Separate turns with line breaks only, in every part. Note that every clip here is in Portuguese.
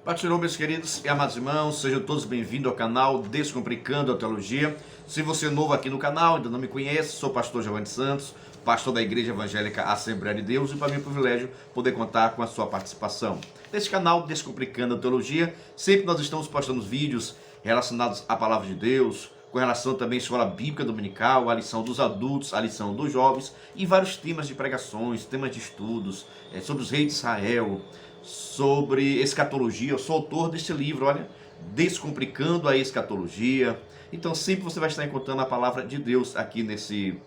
Paz do Senhor, meus queridos e amados irmãos, sejam todos bem-vindos ao canal Descomplicando a Teologia. Se você é novo aqui no canal, ainda não me conhece, sou o pastor Giovanni Santos, pastor da Igreja Evangélica Assembleia de Deus, e para mim é um privilégio poder contar com a sua participação. Neste canal Descomplicando a Teologia, sempre nós estamos postando vídeos relacionados à Palavra de Deus, com relação também à escola bíblica dominical, a lição dos adultos, a lição dos jovens, e vários temas de pregações, temas de estudos, sobre os reis de Israel, sobre escatologia. Eu sou autor deste livro, olha, Descomplicando a Escatologia. Então sempre você vai estar encontrando a palavra de Deus aqui nesse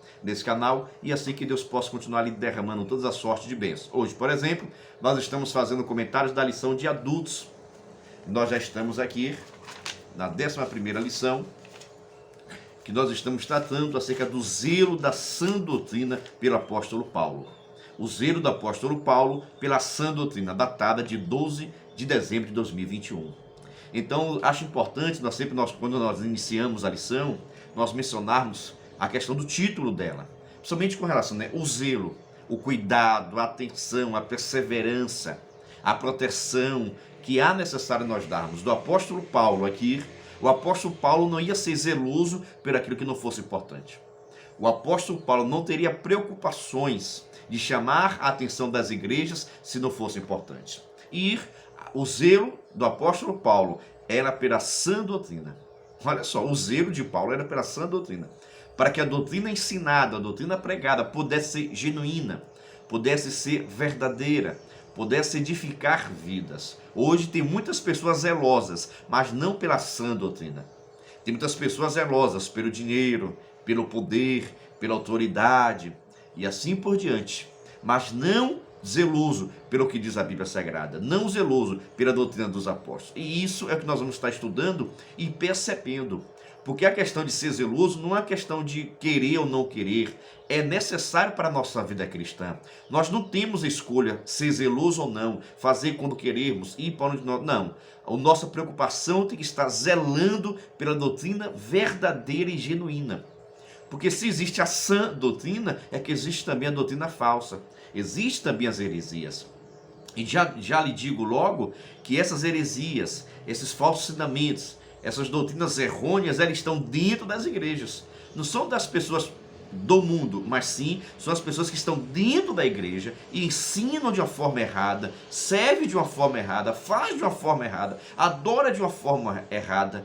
canal, e assim que Deus possa continuar lhe derramando todas as sortes de bênçãos. Hoje, por exemplo, nós estamos fazendo comentários da lição de adultos. Nós já estamos aqui na 11ª lição, que nós estamos tratando acerca do zelo da sã doutrina pelo apóstolo Paulo. O zelo do apóstolo Paulo pela sã doutrina, datada de 12 de dezembro de 2021. Então, acho importante, quando nós iniciamos a lição, nós mencionarmos a questão do título dela. Principalmente com relação, o zelo, o cuidado, a atenção, a perseverança, a proteção que há necessário nós darmos. Do apóstolo Paulo aqui, o apóstolo Paulo não ia ser zeloso por aquilo que não fosse importante. O apóstolo Paulo não teria preocupações de chamar a atenção das igrejas se não fosse importante. E o zelo do apóstolo Paulo era pela sã doutrina. Olha só, o zelo de Paulo era pela sã doutrina, para que a doutrina ensinada, a doutrina pregada pudesse ser genuína, pudesse ser verdadeira, pudesse edificar vidas. Hoje tem muitas pessoas zelosas, mas não pela sã doutrina. Tem muitas pessoas zelosas pelo dinheiro, pelo poder, pela autoridade e assim por diante, mas não zeloso pelo que diz a Bíblia Sagrada, não zeloso pela doutrina dos apóstolos. E isso é o que nós vamos estar estudando e percebendo, porque a questão de ser zeloso não é questão de querer ou não querer, é necessário para a nossa vida cristã. Nós não temos a escolha ser zeloso ou não, fazer quando queremos, ir para onde nós... Não, a nossa preocupação tem que estar zelando pela doutrina verdadeira e genuína. Porque se existe a sã doutrina, é que existe também a doutrina falsa. Existem também as heresias. E já lhe digo logo que essas heresias, esses falsos ensinamentos, essas doutrinas errôneas, elas estão dentro das igrejas. Não são das pessoas do mundo, mas sim são as pessoas que estão dentro da igreja e ensinam de uma forma errada, servem de uma forma errada, faz de uma forma errada, adora de uma forma errada,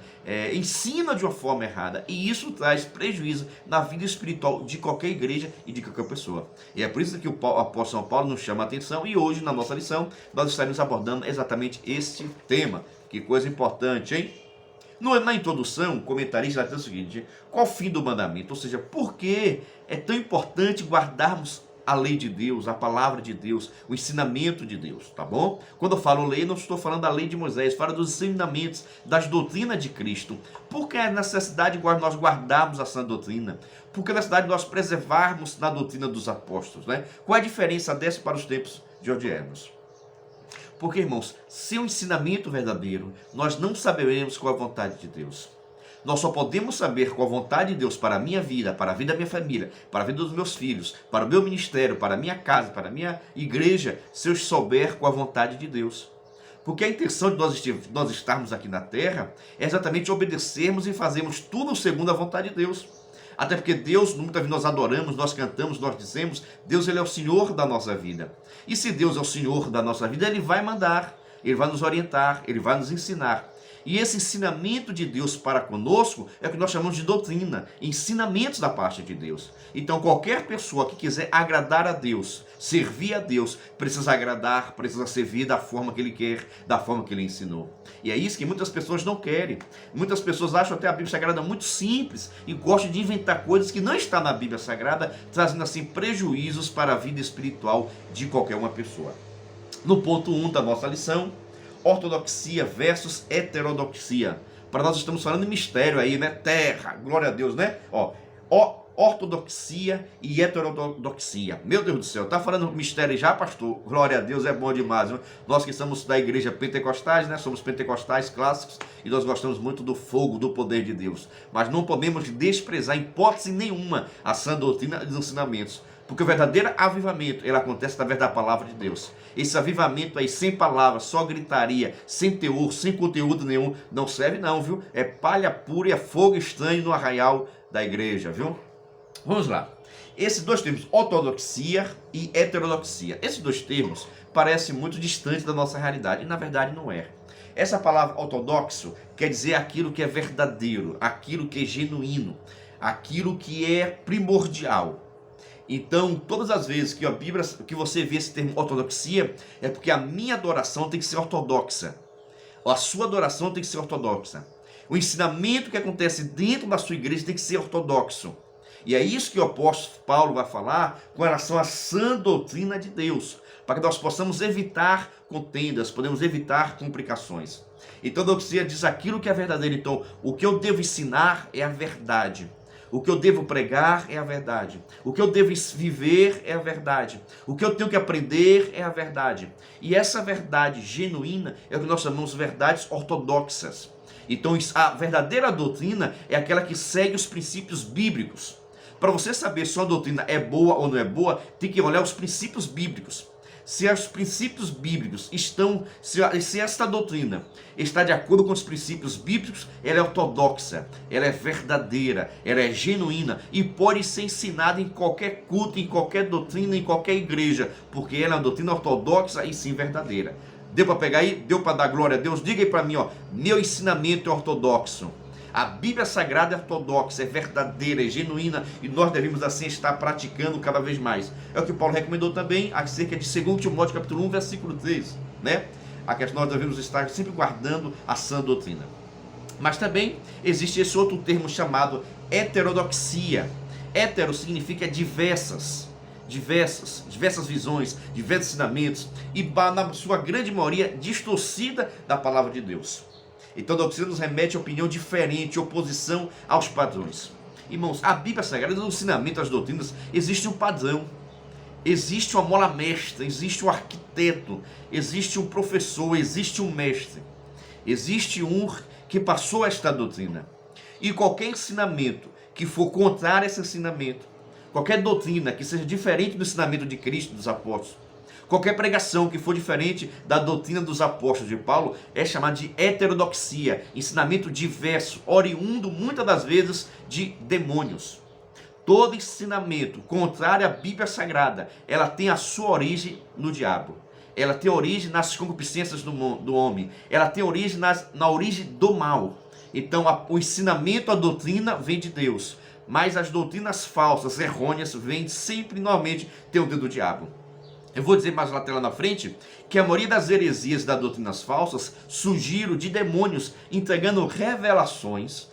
ensina de uma forma errada, e isso traz prejuízo na vida espiritual de qualquer igreja e de qualquer pessoa. E é por isso que o apóstolo Paulo nos chama a atenção, e hoje na nossa lição nós estaremos abordando exatamente este tema. Que coisa importante, hein? Na introdução, o comentarista vai dizer o seguinte: qual o fim do mandamento? Ou seja, por que é tão importante guardarmos a lei de Deus, a palavra de Deus, o ensinamento de Deus, tá bom? Quando eu falo lei, não estou falando da lei de Moisés, falo dos ensinamentos, das doutrinas de Cristo. Por que a necessidade de nós guardarmos a sã doutrina? Por que a necessidade de nós preservarmos na doutrina dos apóstolos, né? Qual é a diferença dessa para os tempos de odiarmos? Porque, irmãos, sem o ensinamento verdadeiro, nós não saberemos qual é a vontade de Deus. Nós só podemos saber qual a vontade de Deus para a minha vida, para a vida da minha família, para a vida dos meus filhos, para o meu ministério, para a minha casa, para a minha igreja, se eu souber qual a vontade de Deus. Porque a intenção de nós estarmos aqui na terra é exatamente obedecermos e fazermos tudo segundo a vontade de Deus. Até porque Deus, muitas vezes nós adoramos, nós cantamos, nós dizemos, Deus ele é o Senhor da nossa vida. E se Deus é o Senhor da nossa vida, Ele vai mandar, Ele vai nos orientar, Ele vai nos ensinar. E esse ensinamento de Deus para conosco é o que nós chamamos de doutrina, ensinamentos da parte de Deus. Então qualquer pessoa que quiser agradar a Deus, servir a Deus, precisa agradar, precisa servir da forma que Ele quer, da forma que Ele ensinou. E é isso que muitas pessoas não querem. Muitas pessoas acham até a Bíblia Sagrada muito simples e gostam de inventar coisas que não estão na Bíblia Sagrada, trazendo assim prejuízos para a vida espiritual de qualquer uma pessoa. No ponto 1 da nossa lição, ortodoxia versus heterodoxia. Para nós estamos falando de mistério aí, né? Terra, glória a Deus, né? Ortodoxia e heterodoxia. Meu Deus do céu, tá falando mistério já, pastor? Glória a Deus, é bom demais, né? Nós que somos da igreja pentecostais, né? Somos pentecostais clássicos e nós gostamos muito do fogo, do poder de Deus. Mas não podemos desprezar em hipótese nenhuma a sã doutrina e os ensinamentos. Porque o verdadeiro avivamento, ele acontece através da palavra de Deus. Esse avivamento aí, sem palavras, só gritaria, sem teor, sem conteúdo nenhum, não serve não, viu? É palha pura e é fogo estranho no arraial da igreja, viu? Vamos lá. Esses dois termos, ortodoxia e heterodoxia, esses dois termos parecem muito distantes da nossa realidade, e na verdade não é. Essa palavra ortodoxo quer dizer aquilo que é verdadeiro, aquilo que é genuíno, aquilo que é primordial. Então, todas as vezes que a Bíblia, que você vê esse termo ortodoxia, é porque a minha adoração tem que ser ortodoxa. A sua adoração tem que ser ortodoxa. O ensinamento que acontece dentro da sua igreja tem que ser ortodoxo. E é isso que o apóstolo Paulo vai falar com relação à sã doutrina de Deus, para que nós possamos evitar contendas, podemos evitar complicações. Então, a ortodoxia diz aquilo que é verdadeiro. Então, o que eu devo ensinar é a verdade. O que eu devo pregar é a verdade. O que eu devo viver é a verdade. O que eu tenho que aprender é a verdade. E essa verdade genuína é o que nós chamamos de verdades ortodoxas. Então, a verdadeira doutrina é aquela que segue os princípios bíblicos. Para você saber se uma doutrina é boa ou não é boa, tem que olhar os princípios bíblicos. Se os princípios bíblicos estão, se esta doutrina está de acordo com os princípios bíblicos, ela é ortodoxa, ela é verdadeira, ela é genuína e pode ser ensinada em qualquer culto, em qualquer doutrina, em qualquer igreja, porque ela é uma doutrina ortodoxa e sim verdadeira. Deu para pegar aí? Deu para dar glória a Deus? Diga aí para mim, ó, meu ensinamento é ortodoxo. A Bíblia Sagrada é ortodoxa, é verdadeira, é genuína e nós devemos assim estar praticando cada vez mais. É o que Paulo recomendou também acerca de 2 Timóteo capítulo 1, versículo 3, né? A que nós devemos estar sempre guardando a sã doutrina. Mas também existe esse outro termo chamado heterodoxia. Hétero significa diversas visões, diversos ensinamentos e na sua grande maioria distorcida da palavra de Deus. Então a doutrina nos remete a opinião diferente, oposição aos padrões. Irmãos, a Bíblia Sagrada, no ensinamento às doutrinas, existe um padrão, existe uma mola mestra, existe um arquiteto, existe um professor, existe um mestre, existe um que passou esta doutrina. E qualquer ensinamento que for contrário a esse ensinamento, qualquer doutrina que seja diferente do ensinamento de Cristo, dos apóstolos, qualquer pregação que for diferente da doutrina dos apóstolos de Paulo é chamada de heterodoxia, ensinamento diverso, oriundo muitas das vezes de demônios. Todo ensinamento contrário à Bíblia Sagrada, ela tem a sua origem no diabo. Ela tem origem nas concupiscências do homem. Ela tem origem na origem do mal. Então o ensinamento, a doutrina vem de Deus. Mas as doutrinas falsas, errôneas, vêm sempre, normalmente, ter o dedo do diabo. Eu vou dizer mais lá na frente que a maioria das heresias das doutrinas falsas surgiram de demônios entregando revelações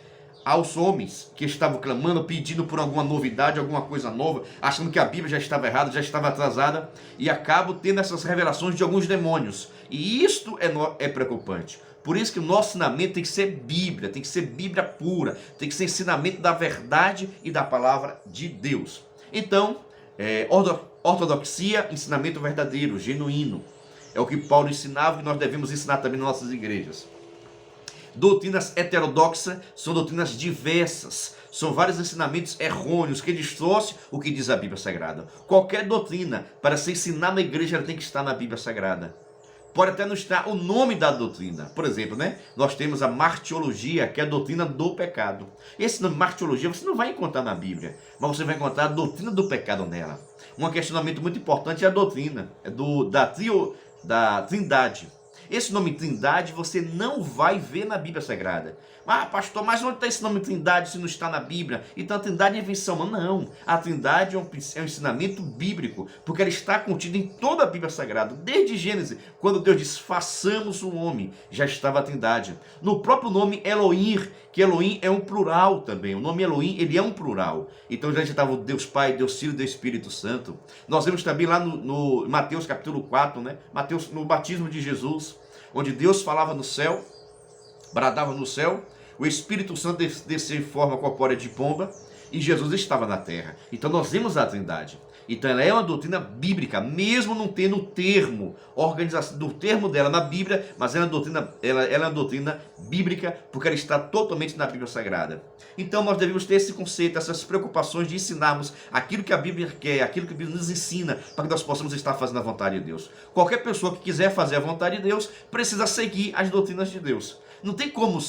aos homens que estavam clamando, pedindo por alguma novidade, alguma coisa nova, achando que a Bíblia já estava errada, já estava atrasada, e acabam tendo essas revelações de alguns demônios. E isto é preocupante. Por isso que o nosso ensinamento tem que ser Bíblia, tem que ser Bíblia pura, tem que ser ensinamento da verdade e da palavra de Deus. Então, ortodoxia, ensinamento verdadeiro, genuíno. É o que Paulo ensinava e nós devemos ensinar também nas nossas igrejas. Doutrinas heterodoxas são doutrinas diversas. São vários ensinamentos errôneos que distorcem o que diz a Bíblia Sagrada. Qualquer doutrina, para ser ensinada na igreja, ela tem que estar na Bíblia Sagrada. Pode até não estar o nome da doutrina. Por exemplo, nós temos a martiologia, que é a doutrina do pecado. Esse nome, martiologia, você não vai encontrar na Bíblia, mas você vai encontrar a doutrina do pecado nela. Um questionamento muito importante é a doutrina da Trindade. Esse nome Trindade você não vai ver na Bíblia Sagrada. Ah, pastor, mas onde está esse nome Trindade se não está na Bíblia? Então a Trindade é invenção. Não, a Trindade é um ensinamento bíblico, porque ela está contida em toda a Bíblia Sagrada. Desde Gênesis, quando Deus diz, façamos um homem, já estava a Trindade. No próprio nome Elohim, que Elohim é um plural também. O nome Elohim, ele é um plural. Então já estava o Deus Pai, Deus Filho e Deus Espírito Santo. Nós vemos também lá no Mateus capítulo 4, Mateus, no batismo de Jesus, onde Deus falava no céu, bradava no céu, o Espírito Santo desceu em forma corpórea de pomba e Jesus estava na terra. Então nós vemos a Trindade. Então ela é uma doutrina bíblica, mesmo não tendo o termo, organização do termo dela na Bíblia, mas ela é uma doutrina bíblica, porque ela está totalmente na Bíblia Sagrada. Então nós devemos ter esse conceito, essas preocupações de ensinarmos aquilo que a Bíblia quer, aquilo que a Bíblia nos ensina, para que nós possamos estar fazendo a vontade de Deus. Qualquer pessoa que quiser fazer a vontade de Deus, precisa seguir as doutrinas de Deus. Não tem como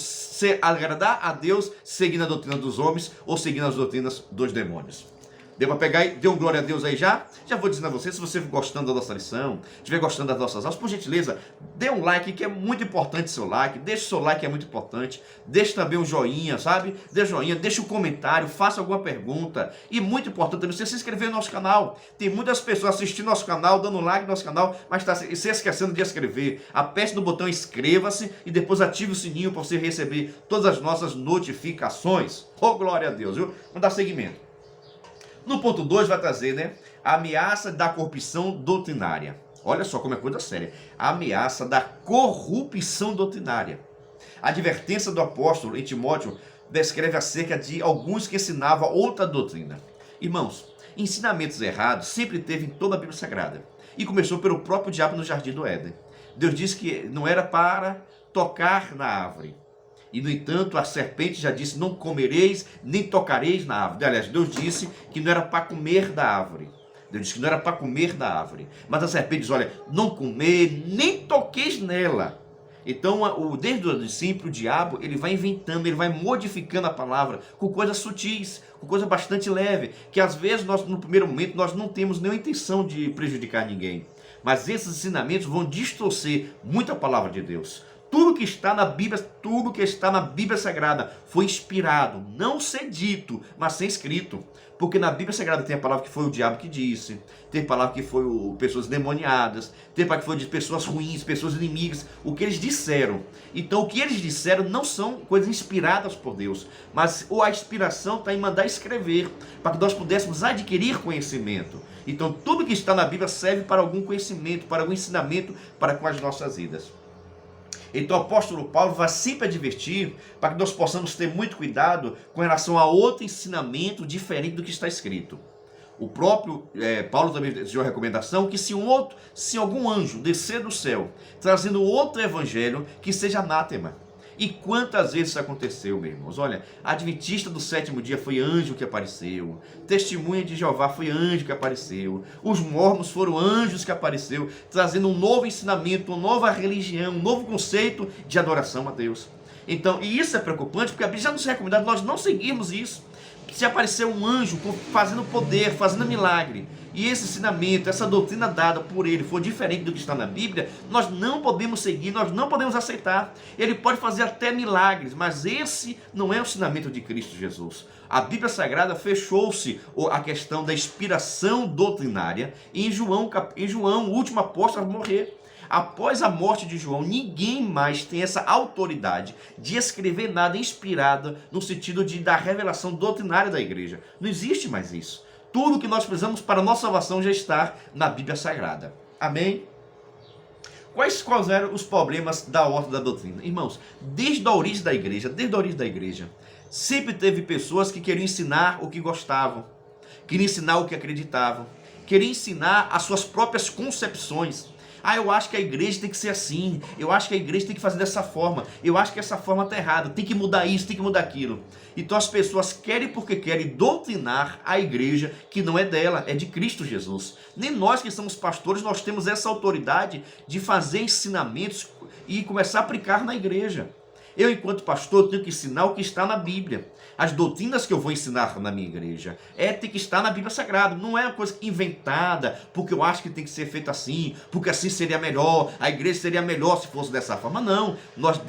agradar a Deus seguindo a doutrina dos homens ou seguindo as doutrinas dos demônios. Deu para pegar e deu um glória a Deus aí já? Já vou dizendo a você, se você gostando da nossa lição, estiver gostando das nossas aulas, por gentileza, dê um like, que é muito importante seu like. Deixe o seu like, é muito importante. Deixe também um joinha, sabe? Deixe joinha, deixe um comentário, faça alguma pergunta. E muito importante também você se inscrever no nosso canal. Tem muitas pessoas assistindo nosso canal, dando like no nosso canal, mas está se esquecendo de inscrever. Aperte no botão inscreva-se e depois ative o sininho para você receber todas as nossas notificações. Oh, glória a Deus, viu? Vamos dar seguimento. No ponto 2 vai trazer, né, a ameaça da corrupção doutrinária. Olha só como é coisa séria. A ameaça da corrupção doutrinária. A advertência do apóstolo em Timóteo descreve acerca de alguns que ensinavam outra doutrina. Irmãos, ensinamentos errados sempre teve em toda a Bíblia Sagrada. E começou pelo próprio diabo no jardim do Éden. Deus disse que não era para tocar na árvore. E, no entanto, a serpente já disse, não comereis, nem tocareis na árvore. Aliás, Deus disse que não era para comer da árvore. Deus disse que não era para comer da árvore. Mas a serpente diz, olha, não comer, nem toqueis nela. Então, desde o sempre o diabo, ele vai inventando, ele vai modificando a palavra com coisas sutis, com coisa bastante leve, que às vezes, nós, no primeiro momento, nós não temos nenhuma intenção de prejudicar ninguém. Mas esses ensinamentos vão distorcer muito a palavra de Deus. Tudo que está na Bíblia Sagrada foi inspirado, não ser dito, mas ser escrito. Porque na Bíblia Sagrada tem a palavra que foi o diabo que disse, tem a palavra que foi pessoas demoniadas, tem a palavra que foi de pessoas ruins, pessoas inimigas, o que eles disseram. Então o que eles disseram não são coisas inspiradas por Deus, mas a inspiração está em mandar escrever, para que nós pudéssemos adquirir conhecimento. Então tudo que está na Bíblia serve para algum conhecimento, para algum ensinamento, para com as nossas vidas. Então o apóstolo Paulo vai sempre advertir para que nós possamos ter muito cuidado com relação a outro ensinamento diferente do que está escrito. O próprio Paulo também deu a recomendação que se algum anjo descer do céu trazendo outro evangelho, que seja anátema. E quantas vezes isso aconteceu, meus irmãos? Olha, a adventista do sétimo dia foi anjo que apareceu. Testemunha de Jeová foi anjo que apareceu. Os mormons foram anjos que apareceu, trazendo um novo ensinamento, uma nova religião, um novo conceito de adoração a Deus. Então, e isso é preocupante, porque a Bíblia já nos recomenda nós não seguirmos isso. Se aparecer um anjo fazendo poder, fazendo milagre, e esse ensinamento, essa doutrina dada por ele for diferente do que está na Bíblia, nós não podemos seguir, nós não podemos aceitar. Ele pode fazer até milagres, mas esse não é o ensinamento de Cristo Jesus. A Bíblia Sagrada fechou-se a questão da inspiração doutrinária em João, o último apóstolo a morrer. Após a morte de João, ninguém mais tem essa autoridade de escrever nada inspirado no sentido da revelação doutrinária da igreja. Não existe mais isso. Tudo que nós precisamos para a nossa salvação já está na Bíblia Sagrada. Amém? Quais eram os problemas da ordem da doutrina? Irmãos, desde a origem da igreja, sempre teve pessoas que queriam ensinar o que gostavam, queriam ensinar o que acreditavam, queriam ensinar as suas próprias concepções. Eu acho que a igreja tem que ser assim, eu acho que a igreja tem que fazer dessa forma, eu acho que essa forma está errada, tem que mudar isso, tem que mudar aquilo. Então as pessoas querem porque querem doutrinar a igreja que não é dela, é de Cristo Jesus. Nem nós que somos pastores, nós temos essa autoridade de fazer ensinamentos e começar a aplicar na igreja. Eu, enquanto pastor, tenho que ensinar o que está na Bíblia. As doutrinas que eu vou ensinar na minha igreja tem que estar na Bíblia Sagrada. Não é uma coisa inventada, porque eu acho que tem que ser feito assim, porque assim seria melhor, a igreja seria melhor se fosse dessa forma. Não, nós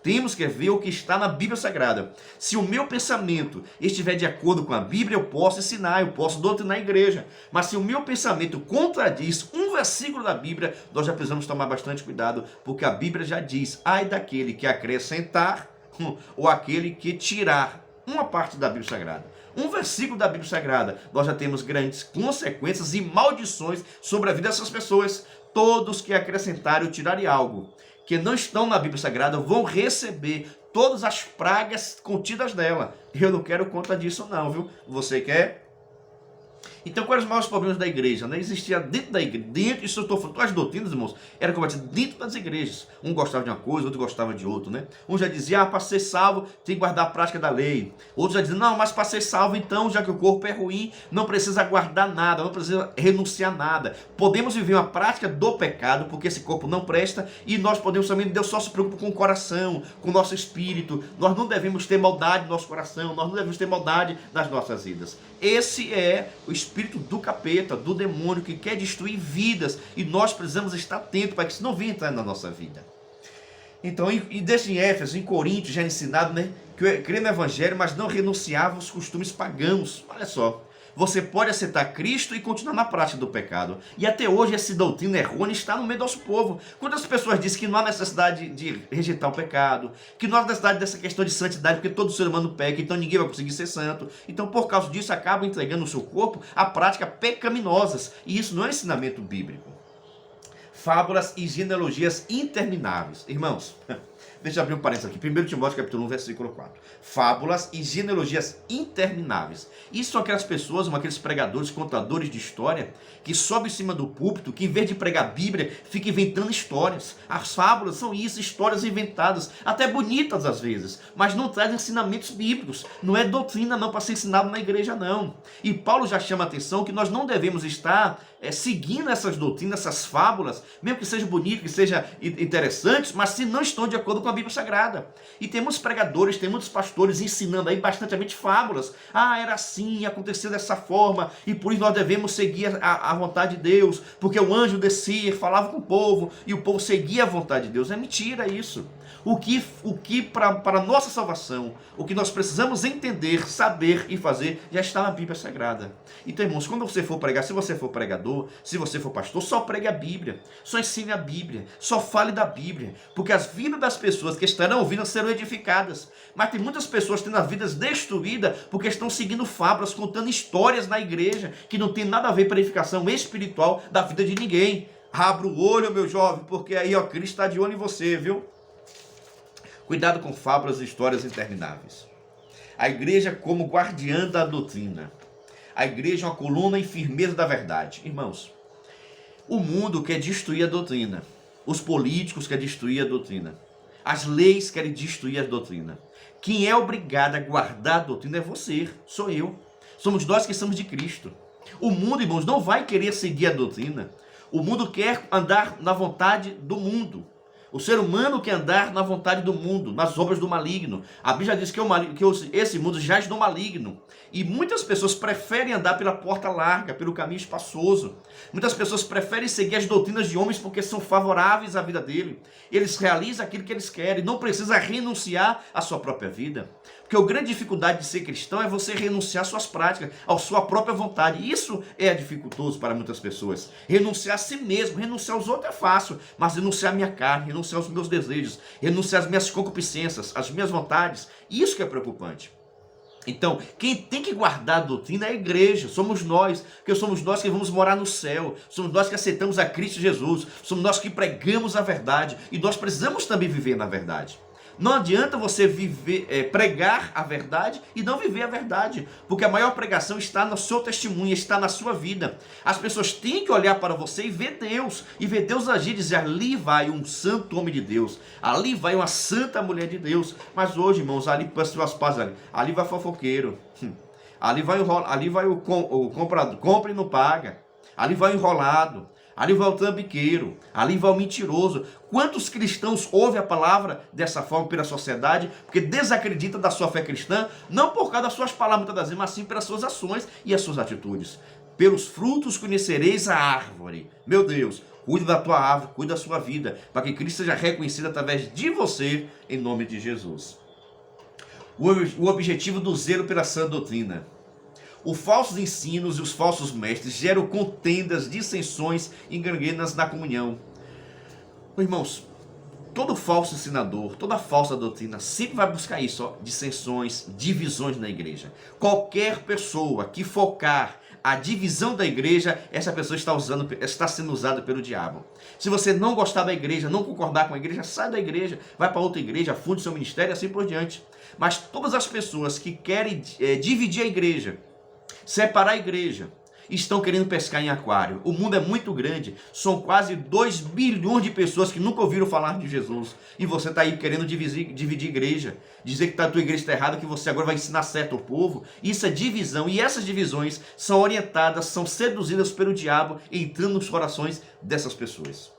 temos que ver o que está na Bíblia Sagrada. Se o meu pensamento estiver de acordo com a Bíblia, eu posso ensinar, eu posso doutrinar a igreja. Mas se o meu pensamento contradiz um versículo da Bíblia, nós já precisamos tomar bastante cuidado, porque a Bíblia já diz, ai daquele que acrescentar ou aquele que tirar uma parte da Bíblia Sagrada, um versículo da Bíblia Sagrada, nós já temos grandes consequências e maldições sobre a vida dessas pessoas. Todos que acrescentarem ou tirarem algo que não estão na Bíblia Sagrada vão receber todas as pragas contidas nela. Eu não quero conta disso não, viu? Você quer? Então, quais eram os maiores problemas da igreja? Né? Existia dentro da igreja, isso eu estou falando, as doutrinas, irmãos, eram combatidas dentro das igrejas. Um gostava de uma coisa, outro gostava de outra, né? Um já dizia, para ser salvo, tem que guardar a prática da lei. Outro já dizia, não, mas para ser salvo, então, já que o corpo é ruim, não precisa guardar nada, não precisa renunciar nada. Podemos viver uma prática do pecado, porque esse corpo não presta, e nós podemos também, Deus só se preocupa com o coração, com o nosso espírito. Nós não devemos ter maldade no nosso coração, nós não devemos ter maldade nas nossas vidas. Esse é o espírito do capeta, do demônio, que quer destruir vidas, e nós precisamos estar atentos para que isso não venha entrar na nossa vida. Então, e desde em Éfeso, em Coríntios, já é ensinado, né, que crê no evangelho, mas não renunciava aos costumes pagãos. Olha só, você pode aceitar Cristo e continuar na prática do pecado. E até hoje essa doutrina errônea está no meio do nosso povo. Quantas pessoas dizem que não há necessidade de rejeitar o pecado, que não há necessidade dessa questão de santidade, porque todo ser humano peca, então ninguém vai conseguir ser santo. Então, por causa disso, acabam entregando o seu corpo a práticas pecaminosas. E isso não é ensinamento bíblico. Fábulas e genealogias intermináveis. Irmãos, deixa eu abrir um parênteses aqui. 1 Timóteo capítulo 1, versículo 4. Fábulas e genealogias intermináveis. Isso são aquelas pessoas, aqueles pregadores, contadores de história, que sobem em cima do púlpito, que em vez de pregar a Bíblia, fica inventando histórias. As fábulas são isso, histórias inventadas, até bonitas às vezes, mas não trazem ensinamentos bíblicos. Não é doutrina não para ser ensinado na igreja não. E Paulo já chama a atenção que nós não devemos estar seguindo essas doutrinas, essas fábulas, mesmo que seja bonito, que seja interessantes, mas se não estão de acordo com a Bíblia Sagrada. E tem muitos pregadores, tem muitos pastores ensinando aí bastante fábulas. Era assim, aconteceu dessa forma, e por isso nós devemos seguir a vontade de Deus, porque o anjo descia, falava com o povo, e o povo seguia a vontade de Deus. É mentira isso. O que para a nossa salvação, o que nós precisamos entender, saber e fazer, já está na Bíblia Sagrada. Então, irmãos, quando você for pregar, se você for pregador, se você for pastor, só pregue a Bíblia, só ensine a Bíblia, só fale da Bíblia, porque as vidas das pessoas que estarão ouvindo serão edificadas. Mas tem muitas pessoas tendo as vidas destruídas porque estão seguindo fábulas, contando histórias na igreja, que não tem nada a ver com a edificação espiritual da vida de ninguém. Abra o olho, meu jovem, porque aí, Cristo está de olho em você, viu? Cuidado com fábulas e histórias intermináveis. A igreja como guardiã da doutrina. A igreja é uma coluna e firmeza da verdade. Irmãos, o mundo quer destruir a doutrina. Os políticos querem destruir a doutrina. As leis querem destruir a doutrina. Quem é obrigado a guardar a doutrina é você, sou eu. Somos nós que somos de Cristo. O mundo, irmãos, não vai querer seguir a doutrina. O mundo quer andar na vontade do mundo. O ser humano quer andar na vontade do mundo, nas obras do maligno. A Bíblia diz que esse mundo jaz no maligno. E muitas pessoas preferem andar pela porta larga, pelo caminho espaçoso. Muitas pessoas preferem seguir as doutrinas de homens porque são favoráveis à vida dele. Eles realizam aquilo que eles querem, não precisa renunciar à sua própria vida. Porque a grande dificuldade de ser cristão é você renunciar às suas práticas, à sua própria vontade. Isso é dificultoso para muitas pessoas. Renunciar a si mesmo, renunciar aos outros é fácil, mas renunciar à minha carne, renunciar aos meus desejos, renunciar às minhas concupiscências, às minhas vontades, isso que é preocupante. Então, quem tem que guardar a doutrina é a igreja, somos nós, porque somos nós que vamos morar no céu, somos nós que aceitamos a Cristo Jesus, somos nós que pregamos a verdade, e nós precisamos também viver na verdade. Não adianta você pregar a verdade e não viver a verdade, porque a maior pregação está no seu testemunho, está na sua vida. As pessoas têm que olhar para você e ver Deus agir e dizer, ali vai um santo homem de Deus, ali vai uma santa mulher de Deus. Mas hoje, irmãos, ali ali vai fofoqueiro, ali vai o comprador, compra e não paga, ali vai o enrolado, ali vai o trambiqueiro, ali vai o mentiroso. Quantos cristãos ouvem a palavra dessa forma pela sociedade, porque desacreditam da sua fé cristã, não por causa das suas palavras muitas das vezes, mas sim pelas suas ações e as suas atitudes. Pelos frutos conhecereis a árvore. Meu Deus, cuide da tua árvore, cuide da sua vida, para que Cristo seja reconhecido através de você, em nome de Jesus. O objetivo do zelo pela sã doutrina. Os falsos ensinos e os falsos mestres geram contendas, dissensões e gangrenas na comunhão. Irmãos, todo falso ensinador, toda falsa doutrina sempre vai buscar isso, dissensões, divisões na igreja. Qualquer pessoa que focar a divisão da igreja, essa pessoa está sendo usada pelo diabo. Se você não gostar da igreja, não concordar com a igreja, sai da igreja, vai para outra igreja, funde seu ministério e assim por diante. Mas todas as pessoas que querem dividir a igreja, separar a igreja estão querendo pescar em aquário. O mundo é muito grande, são quase 2 bilhões de pessoas que nunca ouviram falar de Jesus. E você está aí querendo dividir igreja, dizer que a tua igreja está errada, que você agora vai ensinar certo ao povo. Isso é divisão, e essas divisões são orientadas, são seduzidas pelo diabo, entrando nos corações dessas pessoas.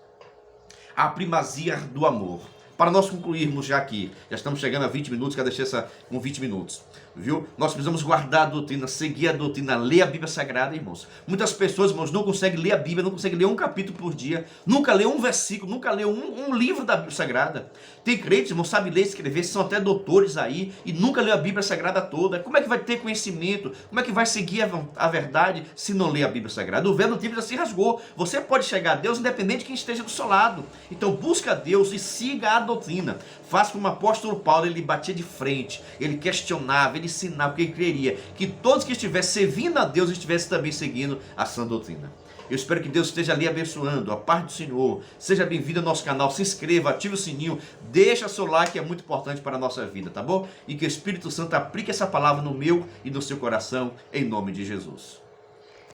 A primazia do amor. Para nós concluirmos já aqui, já estamos chegando a 20 minutos, quero deixar essa com 20 minutos, viu? Nós precisamos guardar a doutrina, seguir a doutrina, ler a Bíblia Sagrada, irmãos. Muitas pessoas, irmãos, não conseguem ler a Bíblia, não conseguem ler um capítulo por dia, nunca lê um versículo, nunca lê um livro da Bíblia Sagrada. Tem crentes, irmãos, sabem ler e escrever, são até doutores aí, e nunca lê a Bíblia Sagrada toda. Como é que vai ter conhecimento? Como é que vai seguir a verdade se não lê a Bíblia Sagrada? O véu do tempo já se rasgou. Você pode chegar a Deus independente de quem esteja do seu lado. Então busca a Deus e siga a doutrina. Faça como o apóstolo Paulo, ele batia de frente, ele questionava, ele ensinava, porque ele queria que todos que estivessem servindo a Deus estivessem também seguindo a sã doutrina. Eu espero que Deus esteja ali abençoando, a paz do Senhor. Seja bem-vindo ao nosso canal, se inscreva, ative o sininho, deixa seu like, que é muito importante para a nossa vida, tá bom? E que o Espírito Santo aplique essa palavra no meu e no seu coração, em nome de Jesus.